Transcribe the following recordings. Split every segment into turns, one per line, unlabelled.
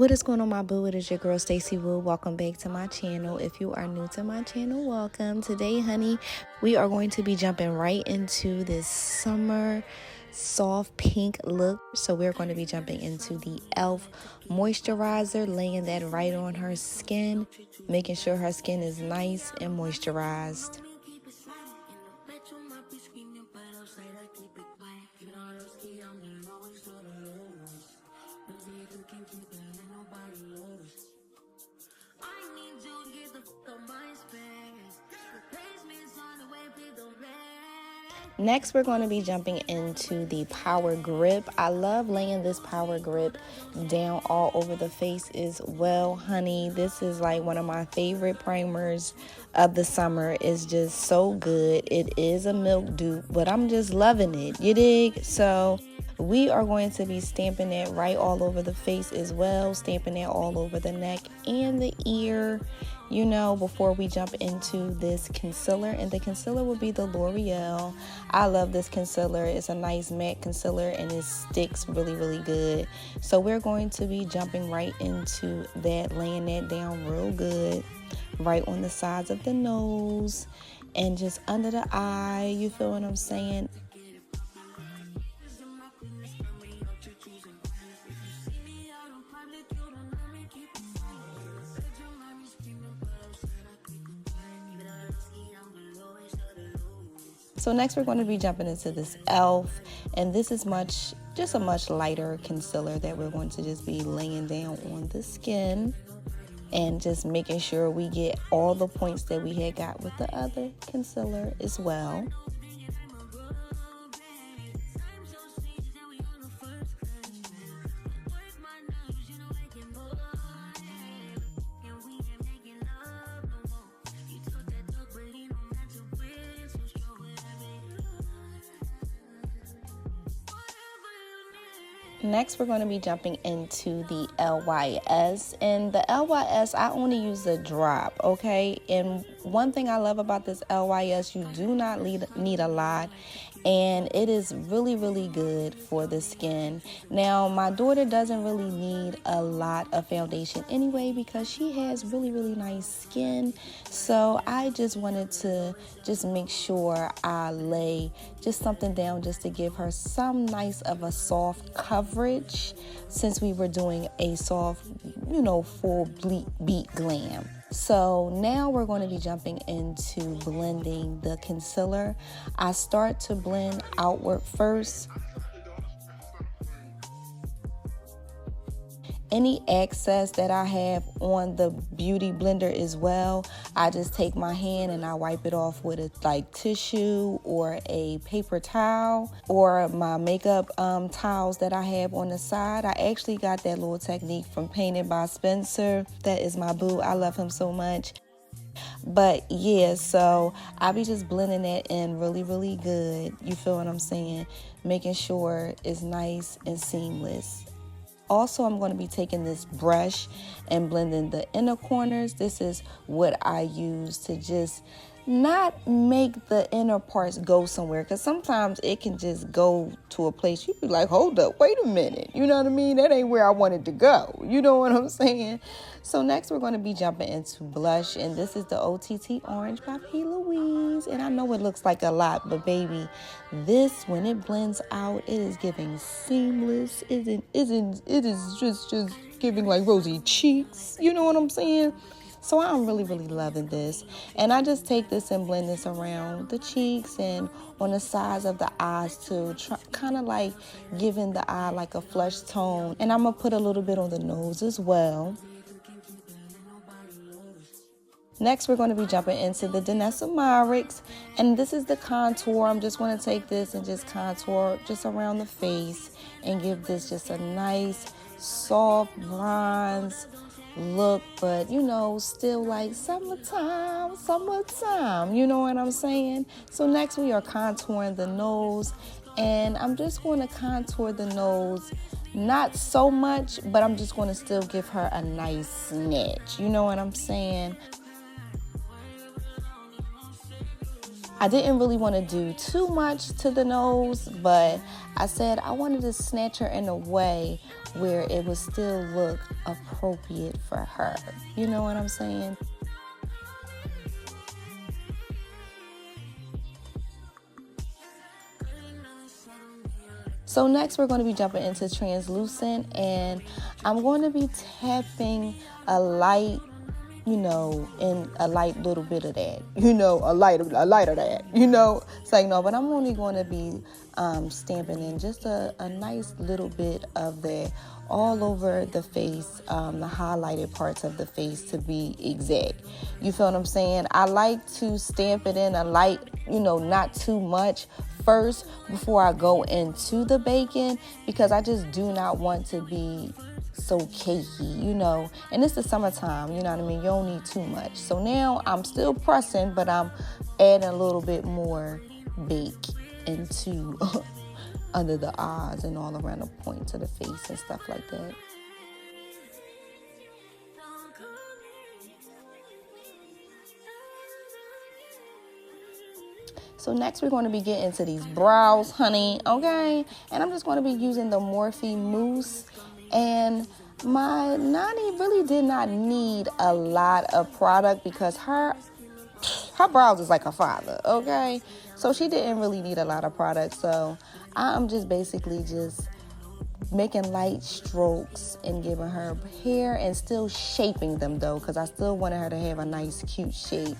What is going on, my boo? It is your girl STACIEWO. Welcome back to my channel. If you are new to my channel, welcome. Today, honey, we are going to be jumping right into this summer soft pink look. So we're going to be jumping into the e.l.f. moisturizer, laying that right on her skin, making sure her skin is nice and moisturized. Next, we're going to be jumping into the Power Grip. I love laying this Power Grip down all over the face as well, honey. This is like one of my favorite primers of the summer. It's just so good. It is a milk dupe, but I'm just loving it. You dig? So we are going to be stamping that right all over the face as well, stamping that all over the neck and the ear, you know, before we jump into this concealer. And the concealer will be the L'Oreal. I love this concealer. It's a nice matte concealer and it sticks really, really good. So we're going to be jumping right into that, laying that down real good, right on the sides of the nose and just under the eye. You feel what I'm saying? So next we're going to be jumping into this e.l.f. and this is just a much lighter concealer that we're going to just be laying down on the skin and just making sure we get all the points that we had got with the other concealer as well. Next, we're going to be jumping into the LYS, and the LYS, I only use a drop, okay? And one thing I love about this LYS, you do not need a lot, and it is really, really good for the skin. Now, my daughter doesn't really need a lot of foundation anyway because she has really, really nice skin. So I just wanted to just make sure I lay just something down just to give her some nice of a soft coverage since we were doing a soft, you know, full beat glam. So now we're going to be jumping into blending the concealer. I start to blend outward first. Any excess that I have on the beauty blender as well, I just take my hand and I wipe it off with a tissue or a paper towel or my makeup towels that I have on the side. I actually got that little technique from Painted by Spencer. That is my boo. I love him so much. But yeah, so I'll be just blending that in really, really good. You feel what I'm saying? Making sure it's nice and seamless. Also, I'm going to be taking this brush and blending the inner corners. This is what I use to just not make the inner parts go somewhere, because sometimes it can just go to a place you be like, hold up, wait a minute, you know what I mean? That ain't where I wanted to go, you know what I'm saying? So next we're going to be jumping into blush, and this is the OTT Orange by P. Louise. And I know it looks like a lot, but baby, this, when it blends out, it is giving seamless. It is just giving like rosy cheeks, you know what I'm saying? So I'm really, really loving this. And I just take this and blend this around the cheeks and on the sides of the eyes to kind of like giving the eye like a flesh tone. And I'm going to put a little bit on the nose as well. Next, we're going to be jumping into the Danessa Myricks, and this is the contour. I'm just going to take this and just contour just around the face and give this just a nice, soft bronze look, but you know, still like summertime, you know what I'm saying? So next we are contouring the nose, and I'm just going to contour the nose, not so much, but I'm just going to still give her a nice snatch, you know what I'm saying? I didn't really want to do too much to the nose, but I said I wanted to snatch her in a way where it would still look appropriate for her. You know what I'm saying? So next we're going to be jumping into translucent, and I'm going to be tapping a light, and a light little bit of that, a light of that, It's like, no, but I'm only going to be stamping in just a nice little bit of that all over the face, the highlighted parts of the face to be exact. You feel what I'm saying? I like to stamp it in a light, not too much first before I go into the baking, because I just do not want to be so cakey, and it's the summertime, you know what I mean? You don't need too much. So now I'm still pressing, but I'm adding a little bit more bake into under the eyes and all around the points of the face and stuff like that. So next we're going to be getting into these brows, honey, okay? And I'm just going to be using the Morphe Mousse. And my Nani really did not need a lot of product because her brows is like her father, okay? So she didn't really need a lot of product. So I'm just basically just making light strokes and giving her hair and still shaping them though, because I still wanted her to have a nice cute shape.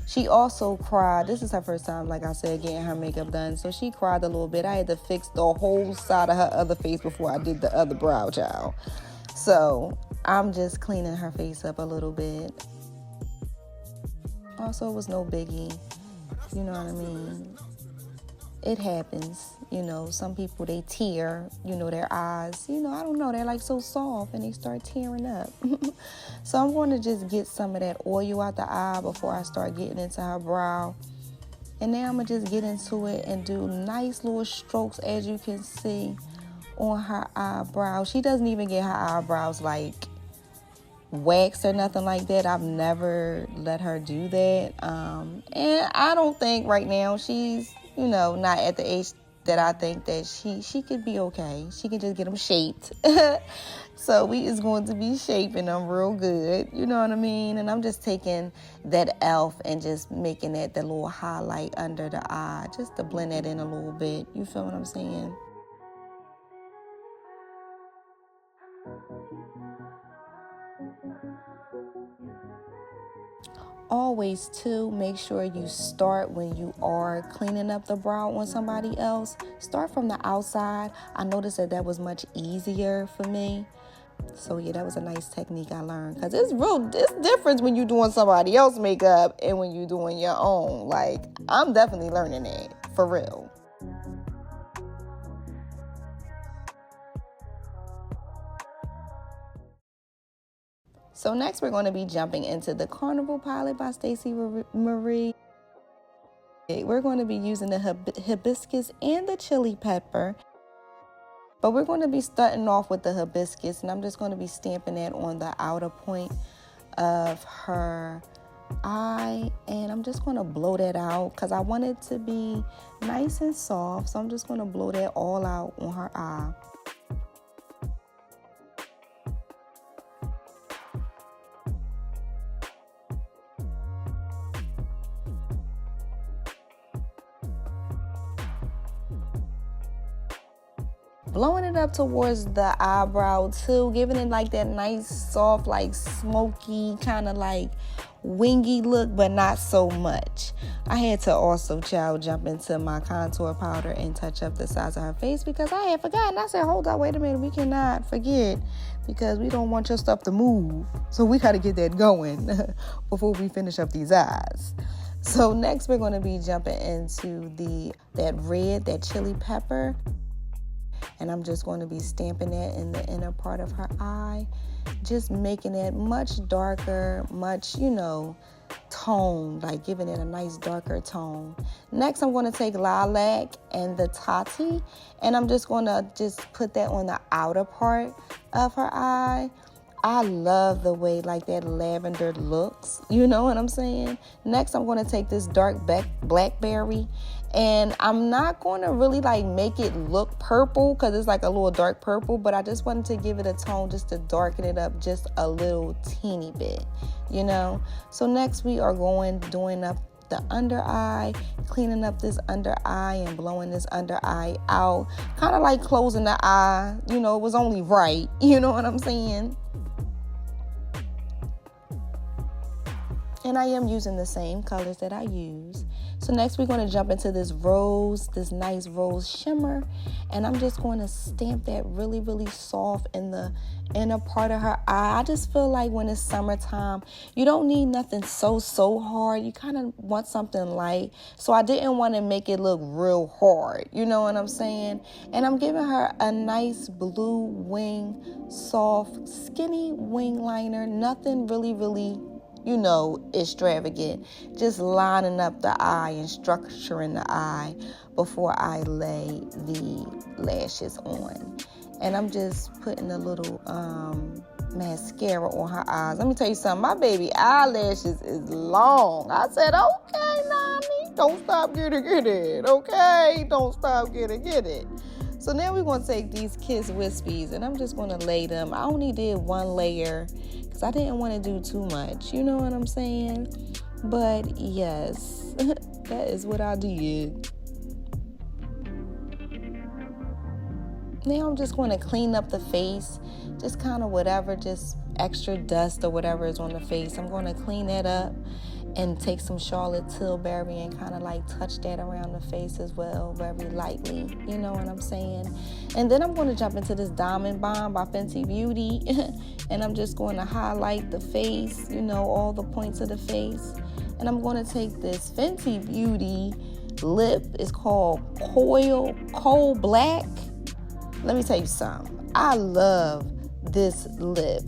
She also cried. This is her first time, like I said, getting her makeup done. So she cried a little bit. I had to fix the whole side of her other face before I did the other brow, child. So I'm just cleaning her face up a little bit. Also, it was no biggie. You know what I mean? It happens. Some people, they tear, their eyes. I don't know. They're like so soft and they start tearing up. So I'm going to just get some of that oil out the eye before I start getting into her brow. And now I'm going to just get into it and do nice little strokes, as you can see, on her eyebrows. She doesn't even get her eyebrows like waxed or nothing like that. I've never let her do that. And I don't think right now she's, not at the age that I think that she could be okay. She can just get them shaped. So we is going to be shaping them real good. You know what I mean? And I'm just taking that e.l.f. and just making that the little highlight under the eye, just to blend that in a little bit. You feel what I'm saying? Always, too, make sure you start when you are cleaning up the brow on somebody else. Start from the outside. I noticed that was much easier for me. So, yeah, that was a nice technique I learned. Because it's different when you're doing somebody else's makeup and when you're doing your own. Like, I'm definitely learning that, for real. So next we're going to be jumping into the Carnival palette by Stacey Marie. We're going to be using the hibiscus and the chili pepper. But we're going to be starting off with the hibiscus, and I'm just going to be stamping that on the outer point of her eye. And I'm just going to blow that out because I want it to be nice and soft. So I'm just going to blow that all out on her eye. Blowing it up towards the eyebrow too, giving it like that nice soft, like smoky, kind of like wingy look, but not so much. I had to also, jump into my contour powder and touch up the sides of her face because I had forgotten. I said, hold on, wait a minute, we cannot forget because we don't want your stuff to move. So we got to get that going before we finish up these eyes. So next we're going to be jumping into that chili pepper. And I'm just going to be stamping that in the inner part of her eye, just making it much darker, much, tone, like giving it a nice darker tone. Next, I'm going to take lilac and the Tati, and I'm just going to put that on the outer part of her eye. I love the way like that lavender looks. You know what I'm saying? Next, I'm going to take this dark blackberry, and I'm not going to really like make it look purple because it's like a little dark purple, but I just wanted to give it a tone just to darken it up just a little teeny bit, you know? So next we are doing up the under eye, cleaning up this under eye and blowing this under eye out, kind of like closing the eye. You know, it was only right. You know what I'm saying? And I am using the same colors that I use. So next we're going to jump into this nice rose shimmer. And I'm just going to stamp that really, really soft in the inner part of her eye. I just feel like when it's summertime, you don't need nothing so hard. You kind of want something light. So I didn't want to make it look real hard. You know what I'm saying? And I'm giving her a nice blue wing, soft, skinny wing liner. Nothing really, you know, extravagant. Just lining up the eye and structuring the eye before I lay the lashes on. And I'm just putting a little mascara on her eyes. Let me tell you something. My baby eyelashes is long. I said, okay, Nani, don't stop getting it. Okay, don't stop getting it. So now we're going to take these Kiss Wispies, and I'm just going to lay them. I only did one layer because I didn't want to do too much. You know what I'm saying? But yes, that is what I did. Now I'm just going to clean up the face, just kind of whatever, just extra dust or whatever is on the face. I'm going to clean that up and take some Charlotte Tilbury and kind of like touch that around the face as well, very lightly. You know what I'm saying? And then I'm going to jump into this Diamond Bomb by Fenty Beauty. And I'm just going to highlight the face, you know, all the points of the face. And I'm going to take this Fenty Beauty lip. It's called Coal Black. Let me tell you something. I love this lip.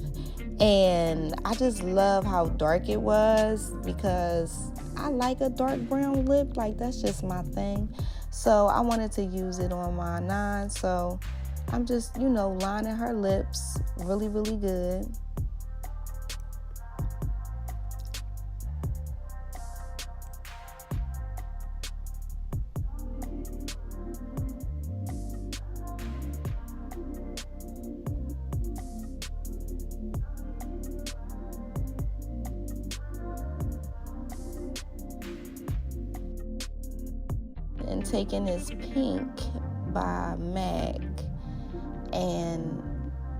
And I just love how dark it was because I like a dark brown lip. Like, that's just my thing. So I wanted to use it on my 9. So I'm just, you know, lining her lips really, really good. And taking this Pink by MAC and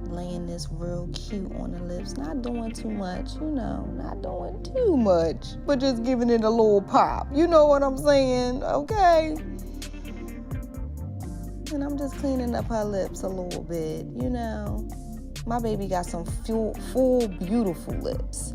laying this real cute on the lips. Not doing too much, you know, not doing too much, but just giving it a little pop. You know what I'm saying? Okay. And I'm just cleaning up her lips a little bit, you know. My baby got some full beautiful lips.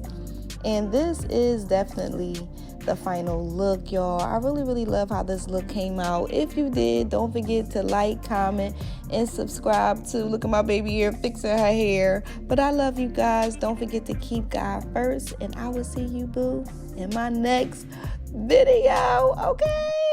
And this is definitely the final look, y'all. I really, really love how this look came out. If you did, don't forget to like, comment, and subscribe to Look at My Baby here fixing her hair. But I love you guys. Don't forget to keep God first. And I will see you, boo, in my next video. Okay?